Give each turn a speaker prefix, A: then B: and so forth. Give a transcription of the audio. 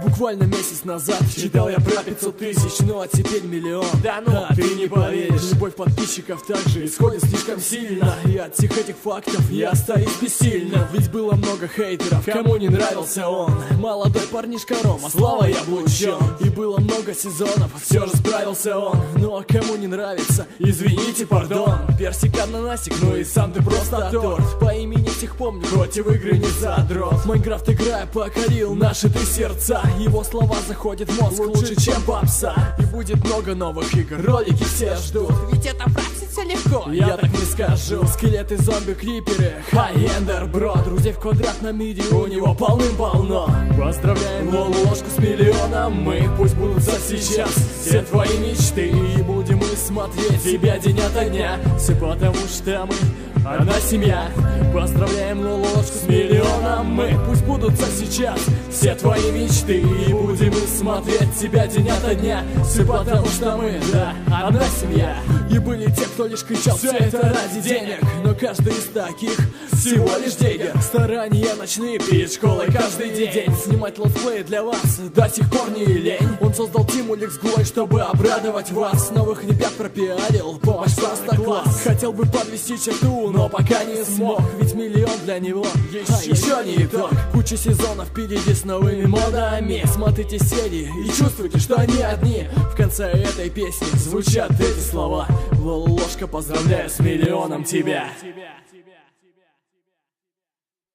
A: Буквально месяц назад читал я про 500 тысяч, ну а теперь миллион. Да ну, ты не поверишь. Любовь подписчиков также исходит слишком сильно, и от всех этих фактов я остаюсь бессильным. Ведь было много хейтеров, кому не нравился он. Молодой парнишка Рома, слава яблучон. И было много сезонов, все же справился он. Ну а кому не нравится, извините, пардон. Персик, ананасик, ну и сам ты просто торт. По имени всех помню, против игры не задрот. Майнкрафт, играя, покорил наши ты сердца. Его слова заходят в мозг лучше, чем попса. И будет много новых игр, ролики все ждут. Ведь это фрапсить все легко, я так не скажу. Скелеты, зомби, криперы, хай-эндер, бро. Друзей в квадратном мире у него полным-полно. Поздравляем Лолошку с миллионом мы. Пусть будут за сейчас все твои мечты. И будем мы смотреть тебя день ото дня. Все потому что мы одна семья. Поздравляем Лолошку с миллионом мы. Пусть будут за сейчас все твои мечты. И будем мы смотреть тебя день ото дня. Все потому что мы, да, одна семья. И были те, кто лишь кричал, все это ради денег. Но каждый из таких всего лишь дегер. Старания ночные перед школой каждый день. Снимать летсплеи для вас до сих пор не лень. Он создал Team Ulix Глой, чтобы обрадовать вас. Новых ребят пропиарил, помощь просто класс. Хотел бы подвести черту, но пока не смог. Ведь миллион для него еще не итог. Куча сезонов впереди с новыми модами. Смотрите серии и чувствуйте, что они одни. В конце этой песни звучат эти слова: Лолошка, поздравляю с миллионом тебя.